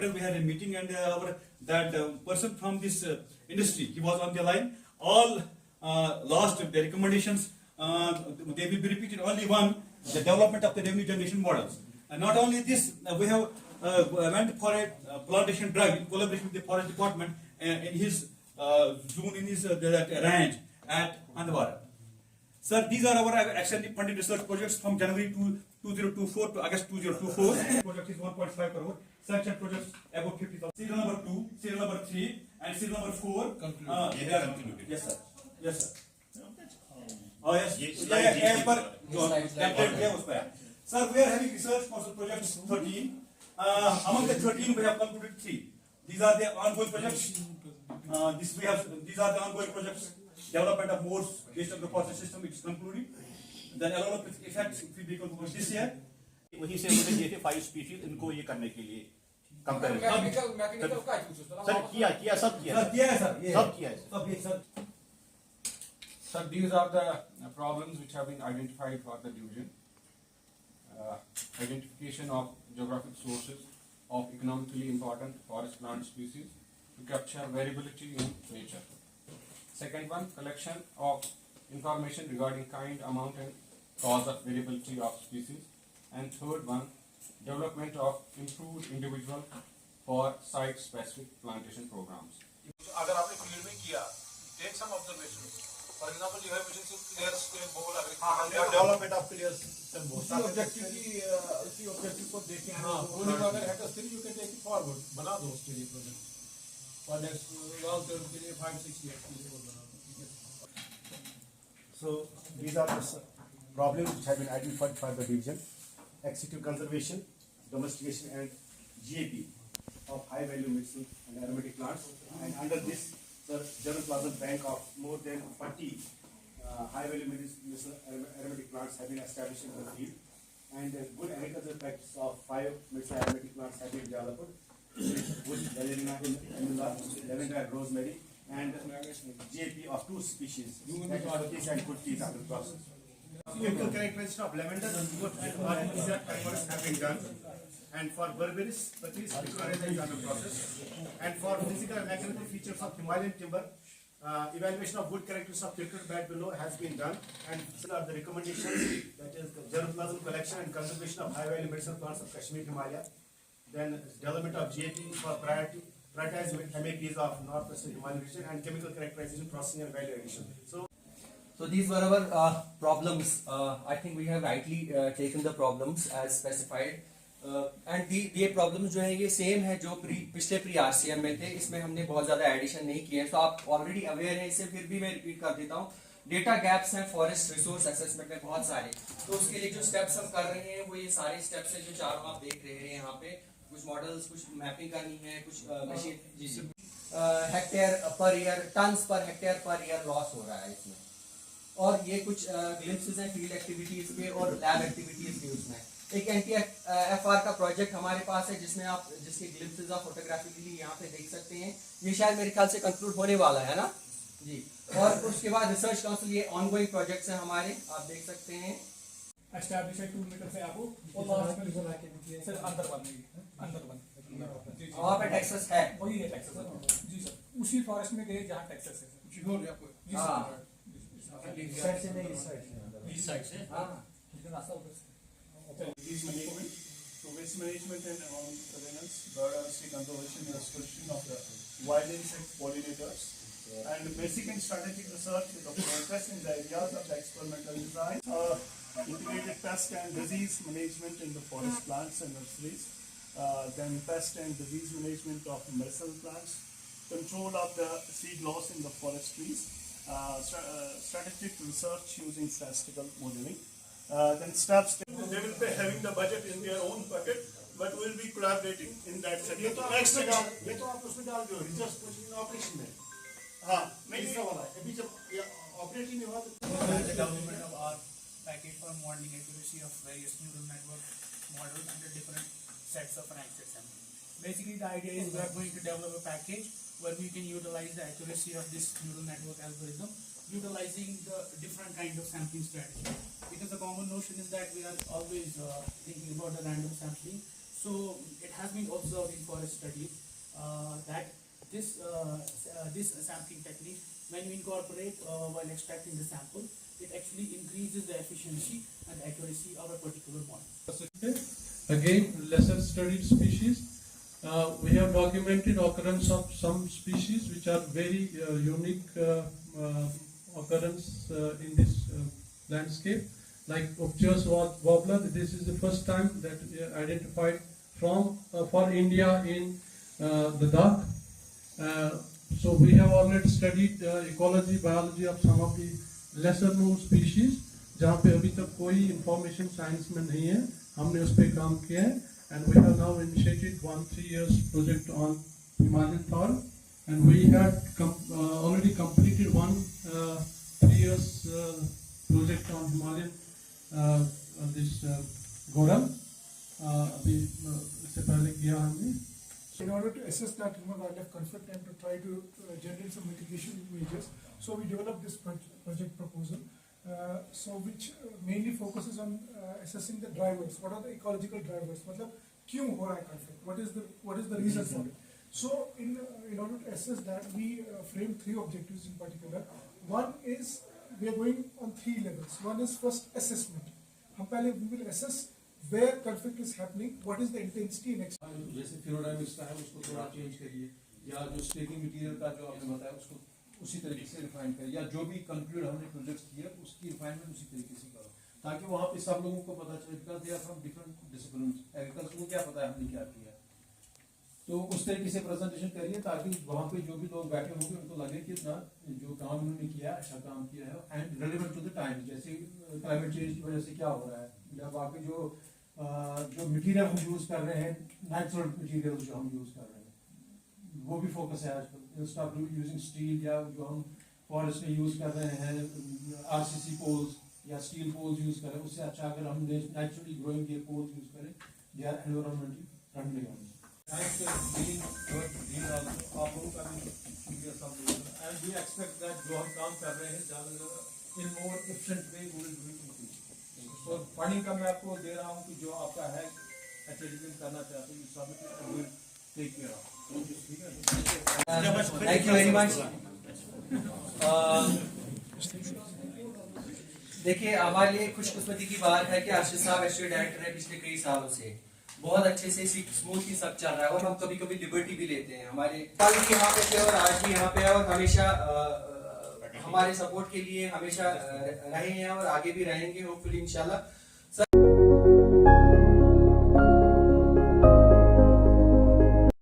April we had a meeting, and that person from this industry, he was on the line. All last the recommendations, they will be repeated. Only one, the development of the revenue generation models. And not only this, we have went for a plantation drive in collaboration with the forest department in his zone, in his ranch at Andwara. Sir, these are our extended funded research projects from January 2024 to August 2024. Project is 1.5 crore. Sanction projects above 50,000. Serial number 2, serial number 3, and serial number 4. Yes, sir. Yes, sir. Oh, yes. Sir, we are having research for projects 13. Among the 13, we have concluded 3. These are the ongoing projects. These are the ongoing projects. Development of more based on the process system, it is concluding. Then along with effects, if we conclude this year. वही से मुझे दिए थे 5 species इनको ये करने के लिए मैकेनिकल का सर किया सब किया है सर सब किया है sir Sir, these are the problems which have been identified for the division. Identification of geographic sources of economically important forest plant species to capture variability in nature. Second one, collection of information regarding kind, amount and cause of variability of species. And third one, development of improved individual for site-specific plantation programs. अगर आपने field में किया, take some observations. For example, you have mentioned clear stem bowl development of clear system उसी objective को देखें हाँ पूरी अगर है तो still you can take it forward बना दो उसके लिए प्रोजेक्ट और नेक्स्ट लॉन्ग टर्म के लिए 5-6 years के लिए बना दो. So these are the problems which have been identified by the division. Executive conservation, domestication and GAP of high value medicine and aromatic plants, and under this the germplasm bank of more than 40 high value medicinal aromatic plants have been established in the field, and good agricultural practice of 5 medicinal aromatic plants have been developed, wood, valeriana, lavender and rosemary, and GAP of 2 species, Turkish and Kurtis are the process. Chemical characterization of lavender, wood and artificial fibers have been done, and for berberis, Turkish pictorialism is under process, and for physical and mechanical features of Himalayan timber, evaluation of wood characteristics of filtered bed below has been done, and these are the recommendations, that is germplasm collection and conservation of high value medicinal plants of Kashmir, Himalaya, then development of GAP for prioritized MAPs of northwestern Himalayan region, and chemical characterization, processing and value addition. So these were our problems. I think we have rightly taken the problems as specified. And ये problems जो है ये same है जो पिछले pre RCM में थे. इसमें हमने बहुत ज्यादा एडिशन नहीं किए, तो आप ऑलरेडी अवेयर हैं इससे, फिर भी मैं रिपीट कर देता हूँ. डेटा गैप्स हैं फॉरेस्ट रिसोर्स असेसमेंट में बहुत सारे, तो उसके लिए जो स्टेप्स हम कर रहे हैं वो ये सारे स्टेप्स हैं जो चारों आप देख रहे हैं यहाँ पे. कुछ मॉडल्स, कुछ मैपिंग करनी है, कुछ machine hectare per year, tons per hectare per year loss हो रहा है इसमें, और ये कुछ ग्लिम्प्सेस हैं फील्ड एक्टिविटीज के और लैब एक्टिविटीज के. उसमें एक NTFR का प्रोजेक्ट हमारे पास है जिसके ग्लिम्प्सेस आप फोटोग्राफी के लिए यहाँ पे देख सकते हैं. ये शायद मेरे ख्याल से कंक्लूड होने वाला है ना जी. और उसके बाद रिसर्च काउंसिल, ये ऑनगोइंग प्रोजेक्ट्स हैं हमारे, आप देख सकते हैं. एस्टैब्लिश है 2 मीटर से आपको और लास्ट में रिजर्व आके सर अंदर वन वहाँ पे टेक्सास है, वही है टेक्सास जी सर. उसी फॉरेस्ट में गए जहाँ टेक्सास है जी. हो गया आपको जी सर. साइड से नहीं, इस साइड से हाँ रास्ता उधर से. Disease management, so waste management and environmental surveillance, biodiversity conservation and restoration of the wild insect pollinators, and basic and strategic research with the focus in the areas of the experimental design, integrated pest and disease management in the forest plants and nurseries, then pest and disease management of medicinal plants, control of the seed loss in the forest trees, strategic research using statistical modeling. Then steps, they will be having the budget in their own bucket, but we'll be collaborating in that sector. ये तो आप उसमें डाल, ये तो आप उसमें डाल दो, रिसर्च कोचिंग ऑपरेशन में। हाँ, नहीं तीसरा वाला है, अभी जब ऑपरेटिंग नहीं हुआ तो The development of our package for modeling accuracy of various neural network models under different sets of Einstein sampling. Basically, the idea is we are going to develop a package where we can utilize the accuracy of this neural network algorithm, utilizing the different kind of sampling strategy. Because the common notion is that we are always thinking about the random sampling. So it has been observed in forest studies that this sampling technique, when you incorporate while extracting the sample, it actually increases the efficiency and accuracy of a particular model. Again, lesser studied species. We have documented occurrence of some species which are very unique occurrence in this landscape, like obtuse warbler. This is the first time that we identified from for India in the dark. So we have already studied ecology, biology of some of the lesser known species, जहाँ पे अभी तक कोई information science में नहीं है, हमने उस पे काम किया है, and we have now initiated 1 3-year project on Himalayan thal, and we had already completed 1 3-year project on Himalayan this Goram, अभी इससे पहले किया हमने. In order to assess that human-wildlife conflict and to try to generate some mitigation measures, so we developed this project proposal, which mainly focuses on assessing the drivers. What are the ecological drivers? मतलब क्यों हो रहा है conflict? What is the reason for it? So in order to assess that, we framed 3 objectives in particular. One is we are going on 3 levels. One is first assessment. हम पहले we will assess where conflict is happening, what is the intensity and जैसे फिनोडायमिक्स का है उसको थोड़ा change करिए, या जो स्टेकिंग मटेरियल का जो आपने बताया उसको उसी तरीके से रिफाइन करिए, या जो भी कंक्लूड हमने प्रोजेक्ट्स किए उसकी रिफाइनमेंट उसी तरीके से करो, ताकि वहाँ पे सब लोगों को पता चले, because they are from different disciplines. Agriculture को क्या पता है हमने क्या किया, तो उस तरीके से प्रेजेंटेशन करिए ताकि वहाँ पे जो भी लोग बैठे होंगे उनको लगे कि ना जो काम उन्होंने किया अच्छा काम किया है and relevant to the time. जैसे क्लाइमेट चेंज की वजह से क्या हो रहा है, या बाकी जो मटेरियल हम यूज कर रहे हैं, नेचुरल मटेरियल जो हम यूज कर रहे हैं, वो भी फोकस है आजकल. इंस्टेड ऑफ यूजिंग स्टील, या जो हम फॉरेस्ट में यूज कर रहे हैं आरसीसी पोल्स या स्टील पोल्स यूज करें, उससे अच्छा अगर हम नेचुरली ग्रोइंग ये पोल्स यूज करें, दे आर एनवायरमेंटली फ्रेंडली होंगे. Thanks for being your deal also. आप लोगों का भी शुक्रिया सब लोगों का. And we expect that जो हम काम कर रहे हैं ज़्यादा से ज़्यादा in more efficient way we will do it in the future. So funding का मैं आपको दे रहा हूँ कि जो आपका है एचएडीएम करना चाहते हैं, submit will take care of. ठीक है. Thank you very much. देखिए, हमारे लिए खुशकिस्मती की बात है कि अर्शद साहब एसोसिएट डायरेक्टर है पिछले कई सालों से, बहुत अच्छे से स्मूथली सब चल रहा है, और हम कभी कभी लिबर्टी भी लेते हैं. हमारे कल भी यहाँ पे थे और आज भी यहाँ पे है, और हमेशा हमारे सपोर्ट के लिए हमेशा रहे हैं और आगे भी रहेंगे होपफुली इंशाल्लाह.